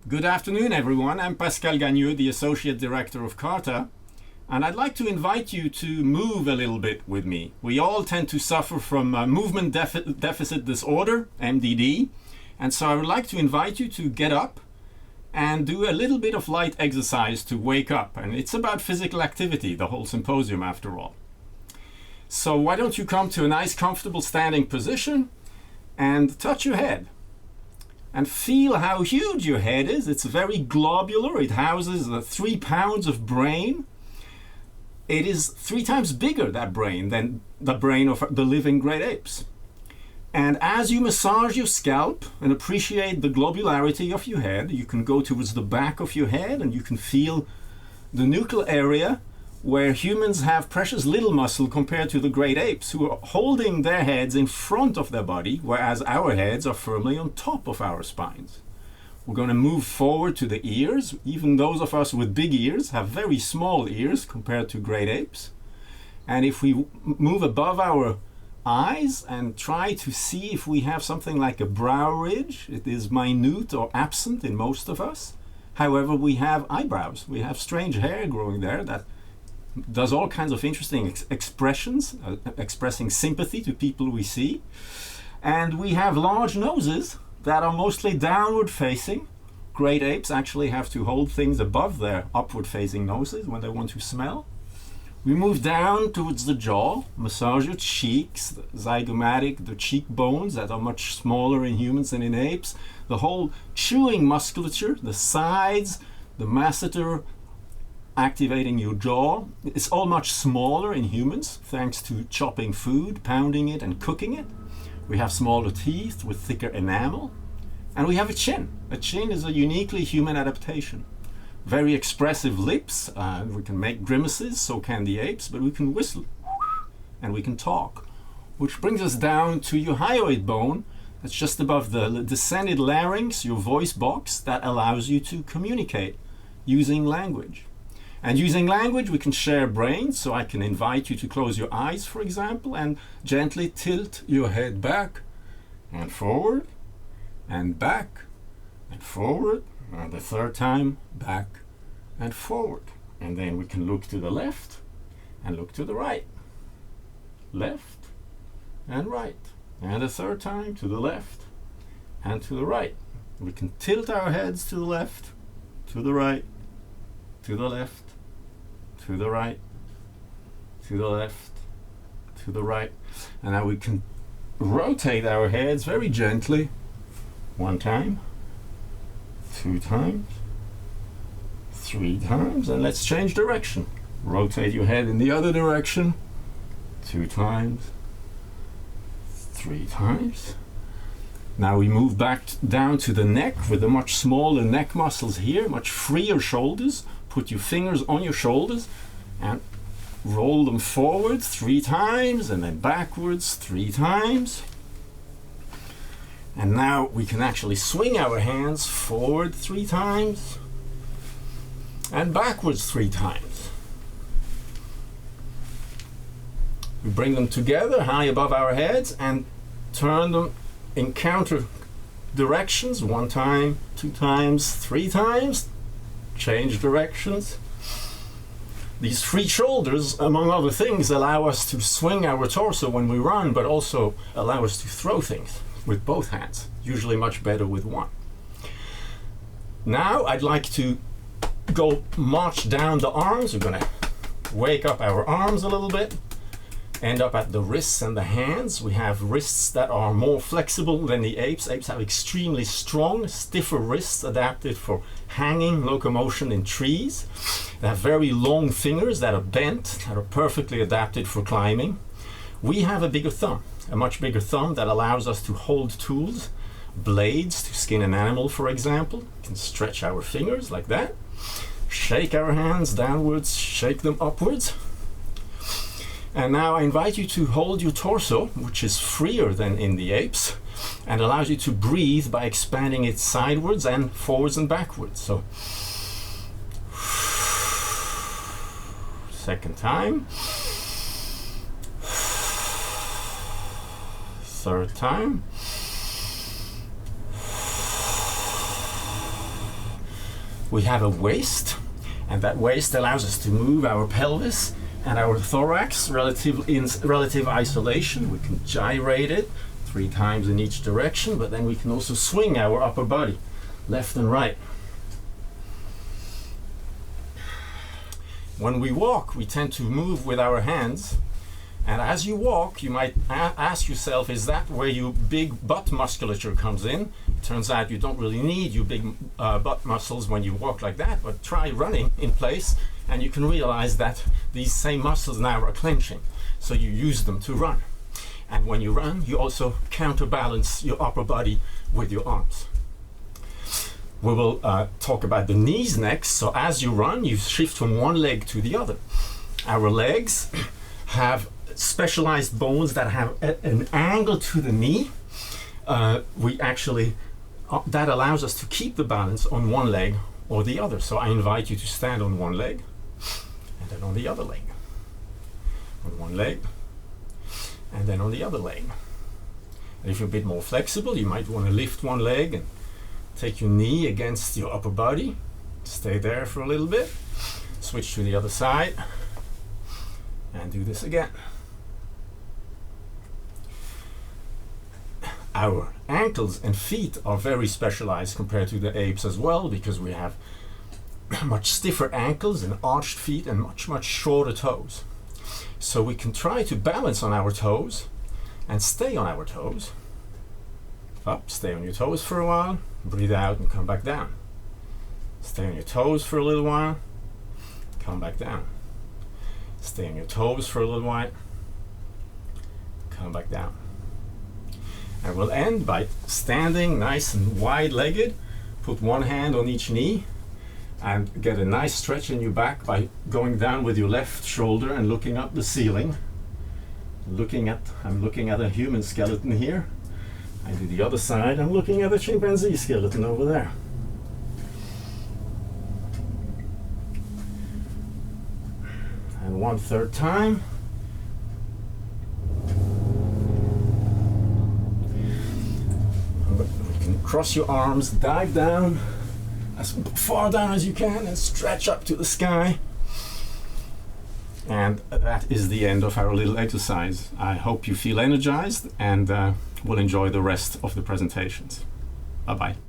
Good afternoon, everyone. I'm Pascal Gagneux, the Associate Director of CARTA, and I'd like to invite you to move a little bit with me. We all tend to suffer from movement deficit disorder, MDD, and so I would like to invite you to get up and do a little bit of light exercise to wake up. And it's about physical activity, the whole symposium after all. So why don't you come to a nice comfortable standing position and touch your head. And feel how huge your head is. It's very globular. It houses 3 pounds of brain. It is 3 times bigger, that brain, than the brain of the living great apes. And as you massage your scalp and appreciate the globularity of your head, you can go towards the back of your head and you can feel the nuchal area where humans have precious little muscle compared to the great apes, who are holding their heads in front of their body, whereas our heads are firmly on top of our spines. We're going to move forward to the ears. Even those of us with big ears have very small ears compared to great apes. And if we move above our eyes and try to see if we have something like a brow ridge, it is minute or absent in most of us. However, we have eyebrows. We have strange hair growing there that does all kinds of interesting expressions, expressing sympathy to people we see. And we have large noses that are mostly downward facing. Great apes actually have to hold things above their upward facing noses when they want to smell. We move down towards the jaw, massage your cheeks, the zygomatic, the cheekbones that are much smaller in humans than in apes, the whole chewing musculature, the sides, the masseter, activating your jaw. It's all much smaller in humans thanks to chopping food, pounding it and cooking it. We have smaller teeth with thicker enamel, and we have a chin. A chin is a uniquely human adaptation. Very expressive lips. We can make grimaces, so can the apes, but we can whistle and we can talk, which brings us down to your hyoid bone. That's just above the descended larynx, your voice box that allows you to communicate using language. And using language, we can share brains, so I can invite you to close your eyes, for example, and gently tilt your head back and forward and back and forward, and the third time, back and forward. And then we can look to the left and look to the right. Left and right. And the third time, to the left and to the right. We can tilt our heads to the left, to the right, to the left, to the right, to the left, to the right. And now we can rotate our heads very gently. 1 time, 2 times, 3 times, and let's change direction. Rotate your head in the other direction. 2 times, 3 times. Now we move back down to the neck with the much smaller neck muscles here, much freer shoulders. Put your fingers on your shoulders and roll them forward 3 times and then backwards 3 times. And now we can actually swing our hands forward 3 times and backwards 3 times. We bring them together high above our heads and turn them in counter directions. 1 time, 2 times, 3 times. Change directions. These free shoulders, among other things, allow us to swing our torso when we run, but also allow us to throw things with both hands, usually much better with one. Now I'd like to go march down the arms. We're going to wake up our arms a little bit, end up at the wrists and the hands. We have wrists that are more flexible than the apes. Apes have extremely strong, stiffer wrists adapted for hanging, locomotion in trees. They have very long fingers that are bent, that are perfectly adapted for climbing. We have a bigger thumb, a much bigger thumb that allows us to hold tools, blades to skin an animal, for example. We can stretch our fingers like that, shake our hands downwards, shake them upwards. And now I invite you to hold your torso, which is freer than in the apes, and allows you to breathe by expanding it sidewards and forwards and backwards. So, second time. Third time. We have a waist, and that waist allows us to move our pelvis and our thorax in relative isolation. We can gyrate it 3 times in each direction, but then we can also swing our upper body left and right. When we walk, we tend to move with our hands, and as you walk, you might ask yourself, is that where your big butt musculature comes in? It turns out you don't really need your big butt muscles when you walk like that, but try running in place, and you can realize that these same muscles now are clenching, so you use them to run. And when you run, you also counterbalance your upper body with your arms. We will talk about the knees next. So as you run, you shift from one leg to the other. Our legs have specialized bones that have an angle to the knee. That allows us to keep the balance on one leg or the other. So I invite you to stand on one leg and then on the other leg. On one leg and then on the other leg. And if you're a bit more flexible, you might want to lift one leg and take your knee against your upper body. Stay there for a little bit. Switch to the other side and do this again. Our ankles and feet are very specialized compared to the apes as well, because we have much stiffer ankles and arched feet and much shorter toes. So we can try to balance on our toes and stay on our toes. Up, stay on your toes for a while, breathe out and come back down. Stay on your toes for a little while, come back down. Stay on your toes for a little while, come back down. And we'll end by standing nice and wide-legged. Put one hand on each knee and get a nice stretch in your back by going down with your left shoulder and looking up the ceiling. I'm looking at a human skeleton here. I do the other side, I'm looking at a chimpanzee skeleton over there. And 1/3 time. You can cross your arms, dive down as far down as you can and stretch up to the sky. And that is the end of our little exercise. I hope you feel energized and will enjoy the rest of the presentations. Bye-bye.